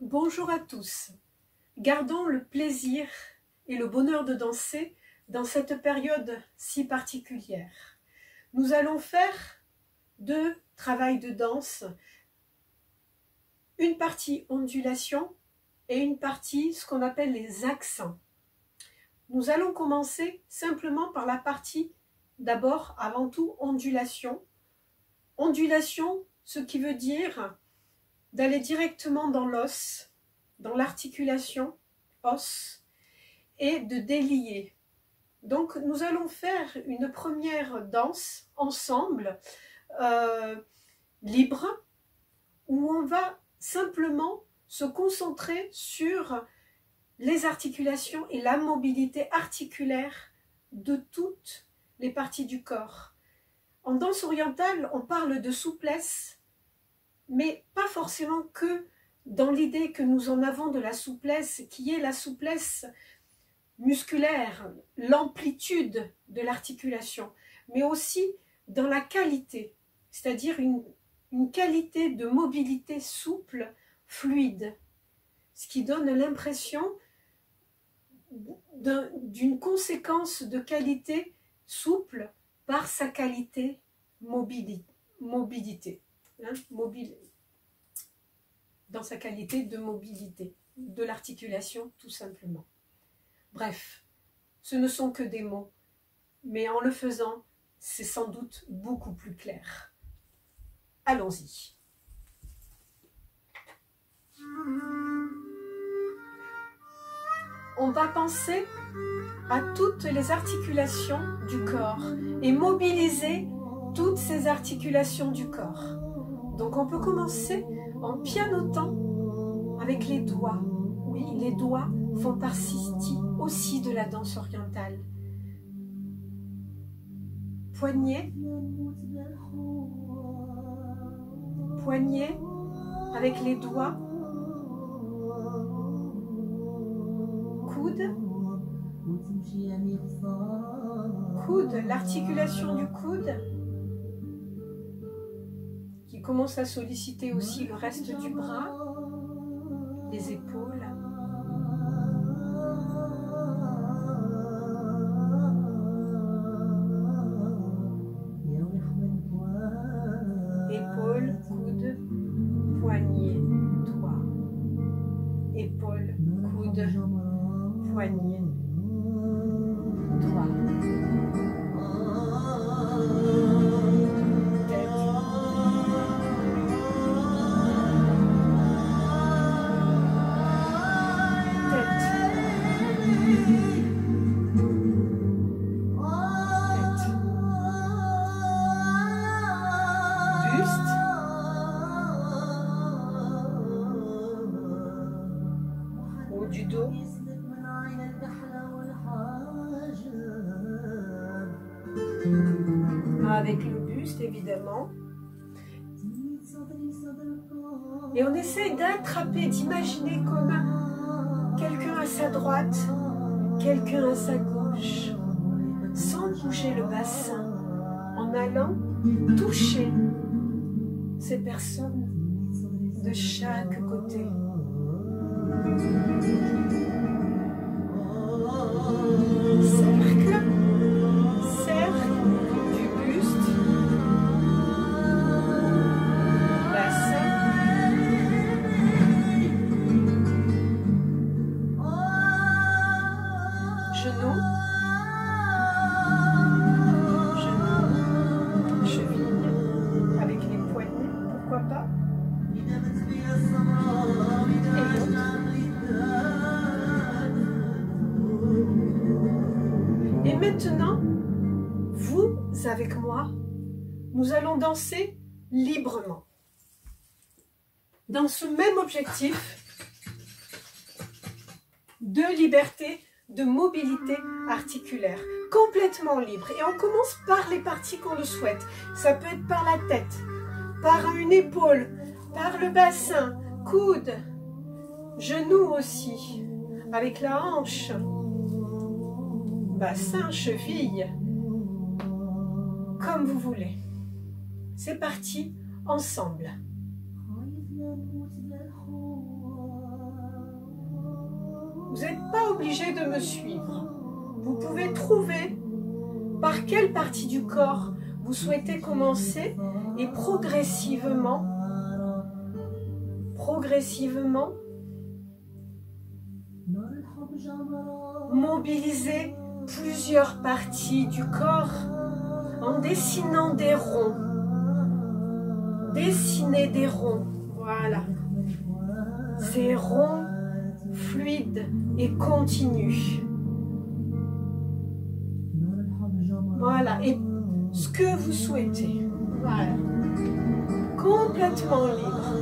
Bonjour à tous. Gardons le plaisir et le bonheur de danser dans cette période si particulière. Nous allons faire deux travails de danse, une partie ondulation et une partie ce qu'on appelle les accents. Nous allons commencer simplement par la partie d'abord, avant tout, ondulation. Ondulation, ce qui veut dire d'aller directement dans l'os, dans l'articulation os, et de délier. Donc nous allons faire une première danse ensemble, libre, où on va simplement se concentrer sur les articulations et la mobilité articulaire de toutes les parties du corps. En danse orientale, on parle de souplesse, mais pas forcément que dans l'idée que nous en avons de la souplesse, qui est la souplesse musculaire, l'amplitude de l'articulation, mais aussi dans la qualité, c'est-à-dire une qualité de mobilité souple, fluide, ce qui donne l'impression d'une conséquence de qualité souple par sa qualité mobilité. Dans sa qualité de mobilité, de l'articulation tout simplement. Bref, ce ne sont que des mots, mais en le faisant, c'est sans doute beaucoup plus clair. Allons-y. On va penser à toutes les articulations du corps et mobiliser toutes ces articulations du corps. Donc on peut commencer en pianotant avec les doigts. Oui, les doigts font partie aussi de la danse orientale. Poignet, poignet avec les doigts. Coude, coude, l'articulation du coude qui commence à solliciter aussi le reste du bras, les épaules. Épaules, coude, poignet, doigt. Épaules, coude, poignet, doigt. Du dos, avec le buste évidemment, et on essaye d'attraper, d'imaginer comme quelqu'un à sa droite, quelqu'un à sa gauche, sans bouger le bassin, en allant toucher ces personnes de chaque côté. Cercle, cercle du buste, bassin, genou, cheville, avec les poignets, pourquoi pas, et l'autre. Et maintenant, vous avec moi, nous allons danser librement. Dans ce même objectif de liberté, de mobilité articulaire, complètement libre. Et on commence par les parties qu'on le souhaite. Ça peut être par la tête, par une épaule, par le bassin, coude, genou aussi, avec la hanche. Bassin, cheville, comme vous voulez. C'est parti, ensemble. Vous n'êtes pas obligé de me suivre. Vous pouvez trouver par quelle partie du corps vous souhaitez commencer et progressivement, mobiliser plusieurs parties du corps en dessinant des ronds. Dessinez des ronds, voilà. Ces ronds fluides et continus. Voilà, et ce que vous souhaitez. Voilà. Complètement libre.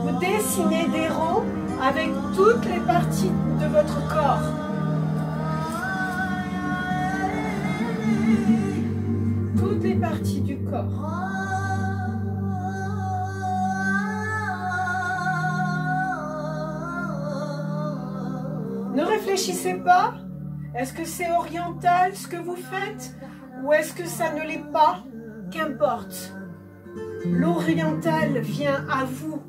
Vous dessinez des ronds avec toutes les parties de votre corps. Toutes les parties du corps. Ne réfléchissez pas. Est-ce que c'est oriental ce que vous faites ou est-ce que ça ne l'est pas? Qu'importe. L'oriental vient à vous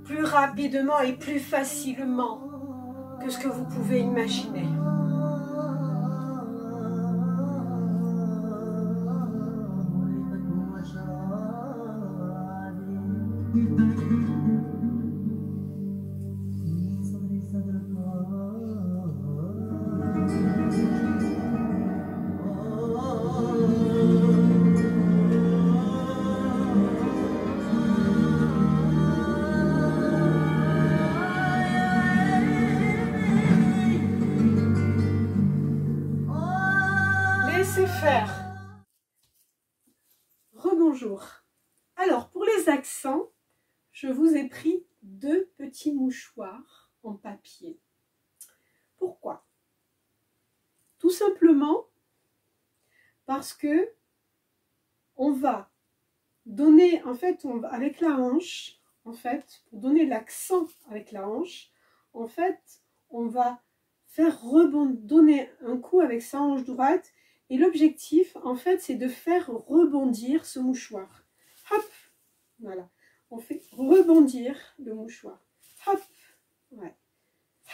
plus rapidement et plus facilement que ce que vous pouvez imaginer. Laissez faire. Rebonjour. Alors, pour les accents, je vous ai pris 2 petits mouchoirs en papier. Pourquoi? Tout simplement parce que on va donner, en fait, avec la hanche, en fait, pour donner l'accent avec la hanche, en fait, on va faire donner un coup avec sa hanche droite. Et l'objectif, en fait, c'est de faire rebondir ce mouchoir. Hop, voilà. On fait rebondir le mouchoir. Hop, ouais.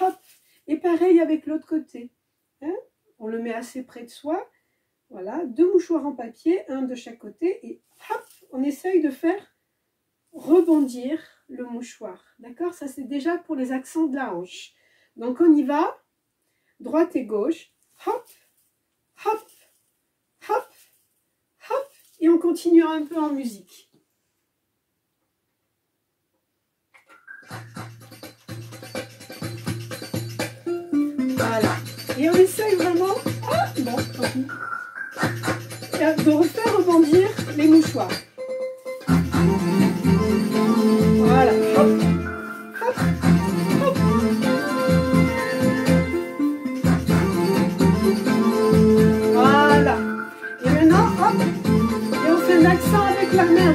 Hop. Et pareil avec l'autre côté. Hein? On le met assez près de soi. Voilà, 2 mouchoirs en papier, 1 de chaque côté. Et hop, on essaye de faire rebondir le mouchoir. D'accord? Ça, c'est déjà pour les accents de la hanche. Donc, on y va. Droite et gauche. Hop, hop. Hop, hop, et on continue un peu en musique. Voilà. Et on essaye vraiment de refaire rebondir les mouchoirs. Voilà. Hop, hop, hop. Voilà. Et maintenant, hop, et on fait un accent avec la main.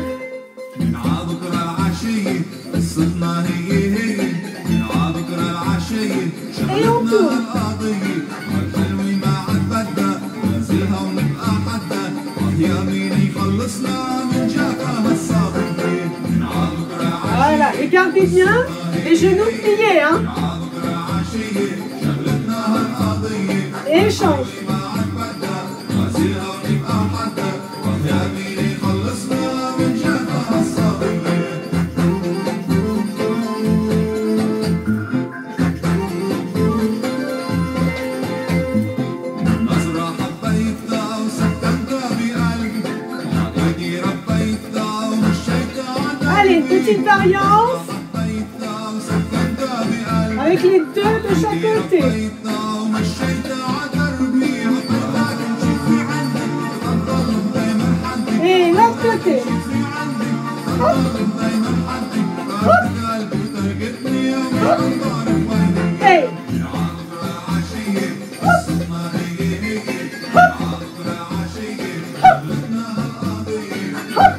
Et on tourne. Voilà, et gardez bien les genoux pliés, hein. Et échange. Allez, une petite variance avec les 2 de chaque côté. Et l'autre côté. Hop. Hop. Hop. Hey. Hop. Hop. Hop.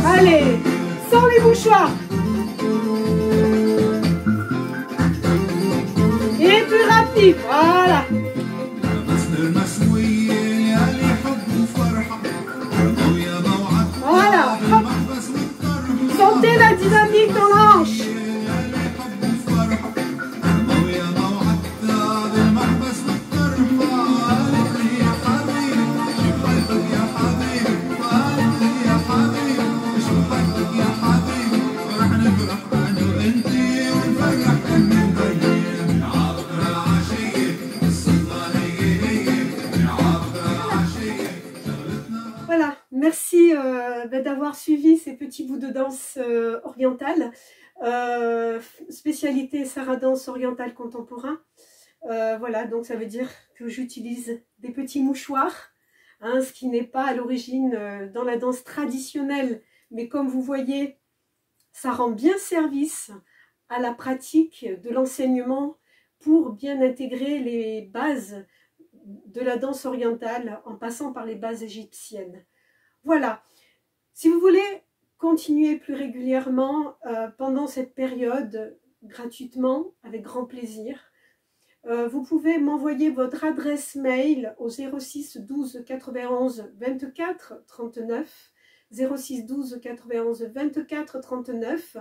Allez, sans les mouchoirs. Et plus rapide, voilà. Voilà, hop. d'avoir suivi ces petits bouts de danse orientale. Spécialité Saradance orientale contemporain. Voilà, donc ça veut dire que j'utilise des petits mouchoirs, hein, ce qui n'est pas à l'origine dans la danse traditionnelle, mais comme vous voyez, ça rend bien service à la pratique de l'enseignement pour bien intégrer les bases de la danse orientale en passant par les bases égyptiennes. Voilà, si vous voulez continuer plus régulièrement pendant cette période, gratuitement, avec grand plaisir, vous pouvez m'envoyer votre adresse mail au 06 12 91 24 39, 06 12 91 24 39,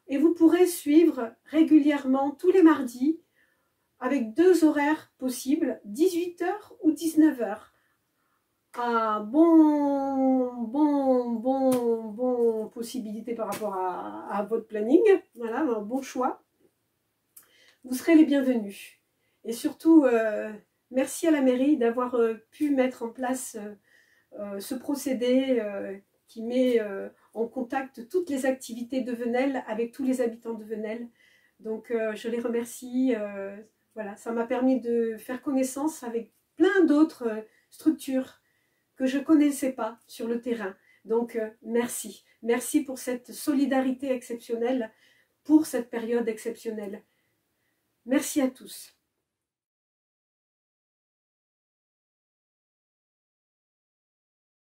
et vous pourrez suivre régulièrement tous les mardis avec 2 horaires possibles, 18 h ou 19 h. Ah, bon possibilité par rapport à votre planning, voilà, un bon choix. Vous serez les bienvenus. Et surtout, merci à la mairie d'avoir pu mettre en place ce procédé qui met en contact toutes les activités de Venelle avec tous les habitants de Venelle. Donc je les remercie. Voilà, ça m'a permis de faire connaissance avec plein d'autres structures que je ne connaissais pas sur le terrain. Donc merci. Merci pour cette solidarité exceptionnelle, pour cette période exceptionnelle. Merci à tous.